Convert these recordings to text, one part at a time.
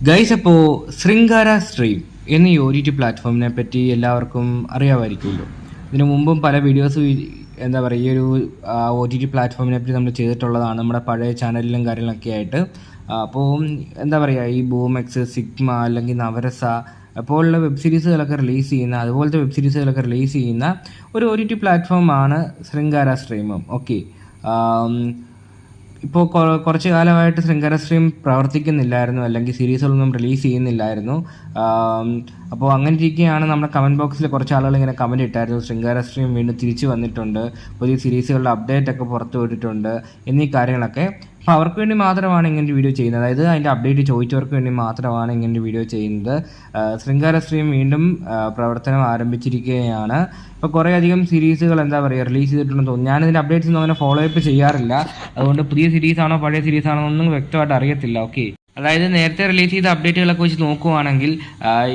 Guys, അപ്പോൾ ശൃംഗാര stream എന്ന ഈ OTT പ്ലാറ്റ്ഫോമിനെ പറ്റി എല്ലാവർക്കും അറിയാമായിരിക്കുമല്ലോ. ഇതിനു മുമ്പും പല വീഡിയോസ് എന്താ പറയുക, ഈ ഒരു OTT പ്ലാറ്റ്ഫോമിനെ പറ്റി നമ്മൾ ചെയ്തിട്ടുള്ളതാണ് നമ്മുടെ പഴയ ചാനലിലും കാര്യങ്ങളൊക്കെ ആയിട്ട്. അപ്പോൾ എന്താ പറയുക, ഈ ബൂമെക്സ്, സിഗ്മ അല്ലെങ്കിൽ നവരസ പോലുള്ള വെബ് സീരീസുകളൊക്കെ റിലീസ് ചെയ്യുന്ന, അതുപോലത്തെ വെബ് സീരീസുകളൊക്കെ റിലീസ് ചെയ്യുന്ന ഒരു OTT പ്ലാറ്റ്ഫോമാണ് ശൃംഗാര സ്ട്രീമും. ഓക്കെ, ഇപ്പോൾ കുറച്ച് കാലമായിട്ട് ശൃംഗാര സ്ട്രീം പ്രവർത്തിക്കുന്നില്ലായിരുന്നു, അല്ലെങ്കിൽ സീരീസുകളൊന്നും റിലീസ് ചെയ്യുന്നില്ലായിരുന്നു. അപ്പോൾ അങ്ങനെ ഇരിക്കുകയാണ് നമ്മുടെ കമൻറ്റ് ബോക്സിൽ കുറച്ച് ആളുകൾ ഇങ്ങനെ കമൻറ്റ് ഇട്ടായിരുന്നു, ശൃംഗാര സ്ട്രീം വീണ്ടും തിരിച്ചു വന്നിട്ടുണ്ട്, പുതിയ സീരീസുകളുടെ അപ്ഡേറ്റ് ഒക്കെ പുറത്തു വിട്ടിട്ടുണ്ട് എന്നീ കാര്യങ്ങളൊക്കെ. അപ്പോൾ അവർക്ക് വേണ്ടി മാത്രമാണ് ഇങ്ങനെ വീഡിയോ ചെയ്യുന്നത്, അതായത് അതിൻ്റെ അപ്ഡേറ്റ് ചോദിച്ചവർക്ക് വേണ്ടി മാത്രമാണ് ഇങ്ങനെ വീഡിയോ ചെയ്യുന്നത്. ശൃംഗാര സ്ട്രീം വീണ്ടും പ്രവർത്തനം ആരംഭിച്ചിരിക്കുകയാണ്. ഇപ്പോൾ കുറേ അധികം സീരീസുകൾ എന്താ പറയുക റിലീസ് ചെയ്തിട്ടുണ്ടെന്ന് തോന്നുന്നു. ഞാനിതിൻ്റെ അപ്ഡേറ്റ്സ് ഒന്നും അങ്ങനെ ഫോളോ അപ്പ് ചെയ്യാറില്ല, അതുകൊണ്ട് പുതിയ സീരീസാണോ പഴയ സീരീസാണോ ഒന്നും വ്യക്തമായിട്ട് അറിയത്തില്ല. ഓക്കെ, അതായത് നേരത്തെ റിലീസ് ചെയ്ത അപ്ഡേറ്റുകളൊക്കെ വെച്ച് നോക്കുവാണെങ്കിൽ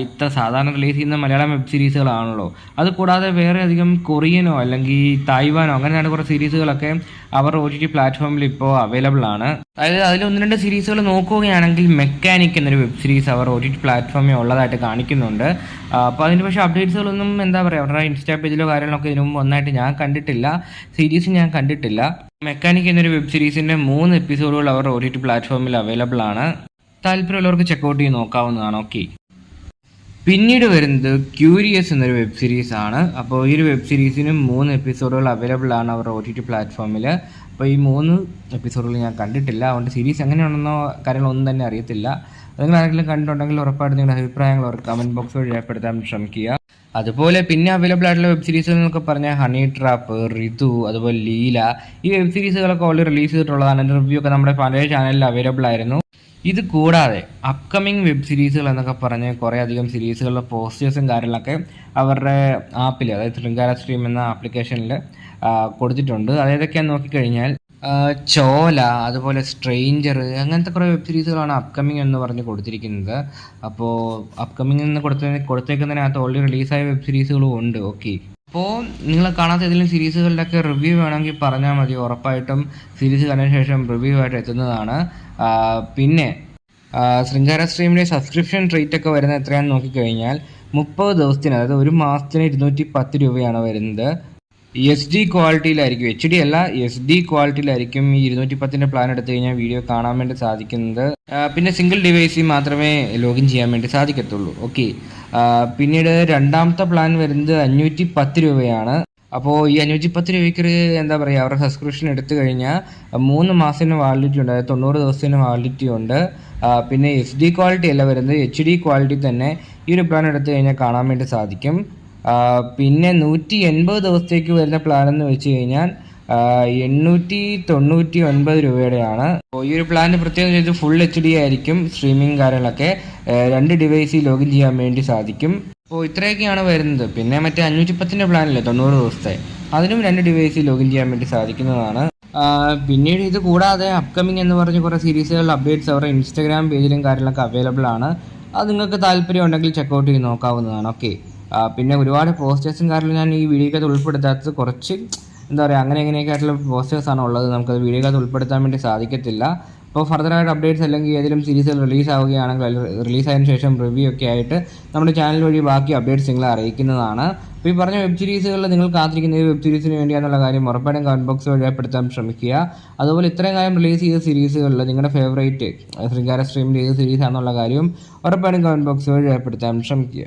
ഇത്ര സാധാരണ റിലീസ് ചെയ്യുന്ന മലയാളം വെബ് സീരീസുകളാണല്ലോ. അതുകൂടാതെ വേറെ അധികം കൊറിയനോ അല്ലെങ്കിൽ തായ്വാനോ അങ്ങനെയാണ് കുറേ സീരീസുകളൊക്കെ അവർ OTT പ്ലാറ്റ്ഫോമിൽ ഇപ്പോൾ അവൈലബിൾ ആണ്. അതായത് അതിൽ ഒന്ന് രണ്ട് സീരീസുകൾ നോക്കുകയാണെങ്കിൽ മെക്കാനിക് എന്നൊരു വെബ് സീരീസ് അവർ OTT പ്ലാറ്റ്ഫോമിൽ ഉള്ളതായിട്ട് കാണിക്കുന്നുണ്ട്. അപ്പോൾ അതിന് പക്ഷേ അപ്ഡേറ്റ്സുകളൊന്നും എന്താ പറയുക അവരുടെ ഇൻസ്റ്റാ പേജിലോ കാര്യങ്ങളൊക്കെ ഇതിനു മുമ്പ് ഒന്നായിട്ട് ഞാൻ കണ്ടിട്ടില്ല, സീരീസ് ഞാൻ കണ്ടിട്ടില്ല. മെക്കാനിക് എന്നൊരു വെബ് സീരീസിൻ്റെ 3 എപ്പിസോഡുകൾ അവർ OTT പ്ലാറ്റ്ഫോമിൽ അവൈലബിൾ ആണ്. താല്പര്യമുള്ളവർക്ക് ചെക്കൗട്ട് ചെയ്ത് നോക്കാവുന്നതാണ്. ഓക്കെ, പിന്നീട് വരുന്നത് ക്യൂരിയസ് എന്നൊരു വെബ് സീരീസ് ആണ്. അപ്പോൾ ഈ ഒരു വെബ് സീരീസിന് 3 എപ്പിസോഡുകൾ അവൈലബിൾ ആണ് അവർ OTT പ്ലാറ്റ്ഫോമിൽ. അപ്പോൾ ഈ 3 എപ്പിസോഡുകൾ ഞാൻ കണ്ടിട്ടില്ല, അതുകൊണ്ട് സീരീസ് എങ്ങനെയാണെന്നോ കാര്യങ്ങളൊന്നും തന്നെ അറിയത്തില്ല. നിങ്ങൾ ആരെങ്കിലും കണ്ടിട്ടുണ്ടെങ്കിൽ ഉറപ്പായിട്ട് നിങ്ങളുടെ അഭിപ്രായങ്ങൾ അവർക്ക് കമൻറ്റ് ബോക്സ് വഴി രേഖപ്പെടുത്താൻ ശ്രമിക്കുക. അതുപോലെ പിന്നെ അവൈലബിൾ ആയിട്ടുള്ള വെബ് സീരീസുകൾ എന്നൊക്കെ പറഞ്ഞാൽ ഹണി ട്രാപ്പ്, ഋതു, അതുപോലെ ലീല, ഈ വെബ് സീരീസുകളൊക്കെ ഓൾറെഡി റിലീസ് ചെയ്തിട്ടുള്ളതാണ്. അതിൻ്റെ റിവ്യൂ ഒക്കെ നമ്മുടെ പഴയ ചാനലിൽ അവൈലബിൾ ആയിരുന്നു. ഇത് കൂടാതെ അപ്കമിങ് വെബ് സീരീസുകൾ എന്നൊക്കെ പറഞ്ഞ് കുറേ അധികം സീരീസുകളുടെ പോസ്റ്റേഴ്സും കാര്യങ്ങളൊക്കെ അവരുടെ ആപ്പിൽ, അതായത് ശൃംഗാര സ്ട്രീം എന്ന ആപ്ലിക്കേഷനിൽ കൊടുത്തിട്ടുണ്ട്. അതേതൊക്കെയാണെന്ന് നോക്കിക്കഴിഞ്ഞാൽ ചോല, അതുപോലെ സ്ട്രേഞ്ചർ, അങ്ങനത്തെ കുറേ വെബ് സീരീസുകളാണ് അപ്കമിങ് എന്ന് പറഞ്ഞ് കൊടുത്തിരിക്കുന്നത്. അപ്പോൾ അപ്കമിങ് എന്ന് കൊടുത്തേക്കുന്നതിനകത്ത് ഓൾറെഡി റിലീസായ വെബ് സീരീസുകളും ഉണ്ട്. ഓക്കെ, അപ്പോൾ നിങ്ങൾ കാണാത്ത ഏതെങ്കിലും സീരീസുകളുടെയൊക്കെ റിവ്യൂ വേണമെങ്കിൽ പറഞ്ഞാൽ മതി, ഉറപ്പായിട്ടും സീരീസ് കണ്ടതിന് ശേഷം റിവ്യൂ ആയിട്ട് എത്തുന്നതാണ്. പിന്നെ ശൃംഗാര സ്ട്രീമിൻ്റെ സബ്സ്ക്രിപ്ഷൻ റേറ്റ് ഒക്കെ വരുന്നത് എത്രയാണെന്ന് നോക്കിക്കഴിഞ്ഞാൽ 30 ദിവസത്തിന്, അതായത് ഒരു മാസത്തിന് 210 രൂപയാണ് വരുന്നത്. SD ക്വാളിറ്റിയിലായിരിക്കും, HD അല്ല, SD ക്വാളിറ്റിയിലായിരിക്കും ഈ 210 പ്ലാൻ എടുത്തു കഴിഞ്ഞാൽ വീഡിയോ കാണാൻ വേണ്ടി സാധിക്കുന്നത്. പിന്നെ സിംഗിൾ ഡിവൈസിൽ മാത്രമേ ലോഗിൻ ചെയ്യാൻ വേണ്ടി സാധിക്കത്തുള്ളൂ. ഓക്കെ, പിന്നീട് രണ്ടാമത്തെ പ്ലാൻ വരുന്നത് 510 രൂപയാണ്. അപ്പോൾ ഈ 510 രൂപയ്ക്ക് എന്താ പറയുക അവരുടെ സബ്സ്ക്രിപ്ഷൻ എടുത്തു കഴിഞ്ഞാൽ 3 മാസത്തിന് വാലിഡിറ്റി ഉണ്ട്, അതായത് 90 ദിവസത്തിന് വാലിഡിറ്റി ഉണ്ട്. പിന്നെ SD ക്വാളിറ്റി അല്ല വരുന്നത്, HD ക്വാളിറ്റി തന്നെ ഈ ഒരു പ്ലാൻ എടുത്തു കഴിഞ്ഞാൽ കാണാൻ വേണ്ടി സാധിക്കും. പിന്നെ 180 ദിവസത്തേക്ക് വരുന്ന പ്ലാൻ എന്ന് വെച്ച് കഴിഞ്ഞാൽ 899 രൂപയുടെയാണ്. അപ്പോൾ ഈ ഒരു പ്ലാൻ പ്രത്യേകം ചെയ്ത് ഫുൾ HD ആയിരിക്കും, സ്ട്രീമിങ് കാര്യങ്ങളൊക്കെ 2 ഡിവൈസിൽ ലോഗിൻ ചെയ്യാൻ വേണ്ടി സാധിക്കും. അപ്പോൾ ഇത്രയൊക്കെയാണ് വരുന്നത്. പിന്നെ മറ്റേ 510 പ്ലാനില്ലേ 90 ദിവസത്തെ, അതിനും 2 ഡിവൈസിൽ ലോഗിൻ ചെയ്യാൻ വേണ്ടി സാധിക്കുന്നതാണ്. പിന്നീട് ഇത് കൂടാതെ അപ്കമിങ് എന്ന് പറഞ്ഞ് കുറേ സീരീസുകളുടെ അപ്ഡേറ്റ്സ് അവരുടെ ഇൻസ്റ്റാഗ്രാം പേജിലും കാര്യങ്ങളൊക്കെ അവൈലബിൾ ആണ്. അത് നിങ്ങൾക്ക് താല്പര്യം ഉണ്ടെങ്കിൽ ചെക്കൗട്ട് ചെയ്ത് നോക്കാവുന്നതാണ്. ഓക്കെ, പിന്നെ ഒരുപാട് പോസ്റ്റേഴ്സും കാര്യങ്ങളും ഞാൻ ഈ വീഡിയോക്കകത്ത് ഉൾപ്പെടുത്താത്തത് കുറച്ച് എന്താ പറയുക അങ്ങനെയൊക്കെ ആയിട്ടുള്ള പോസ്റ്റേഴ്സാണ് ഉള്ളത്, നമുക്കത് വീഡിയോക്കകത്ത് ഉൾപ്പെടുത്താൻ വേണ്ടി സാധിക്കത്തില്ല. അപ്പോൾ ഫർദറായിട്ട് അപ്ഡേറ്റ്സ് അല്ലെങ്കിൽ ഏതെങ്കിലും സീരീസുകൾ റിലീസ് ആവുകയാണെങ്കിൽ റിലീസായതിനു ശേഷം റിവ്യൂ ഒക്കെ ആയിട്ട് നമ്മുടെ ചാനൽ വഴി ബാക്കി അപ്ഡേറ്റ്സ് നിങ്ങളെ അറിയിക്കുന്നതാണ്. അപ്പോൾ ഈ പറഞ്ഞ വെബ് സീരീസുകളിൽ നിങ്ങൾ കാത്തിരിക്കുന്ന വെബ് സീരീസിന് വേണ്ടിയാണെന്നുള്ള കാര്യം ഉറപ്പായിട്ടും കമൻറ്റ് ബോക്സ് വഴി രേഖപ്പെടുത്താൻ ശ്രമിക്കുക. അതുപോലെ ഇത്രയും കാലം റിലീസ് ചെയ്ത സീരീസുകളിൽ നിങ്ങളുടെ ഫേവറേറ്റ് ശൃംഗാര സ്ട്രീമിൻ്റെ ഏത് സീരീസാണെന്നുള്ള കാര്യവും ഉറപ്പായിട്ടും കമൻറ്റ് ബോക്സ് വഴി രേഖപ്പെടുത്താൻ ശ്രമിക്കുക.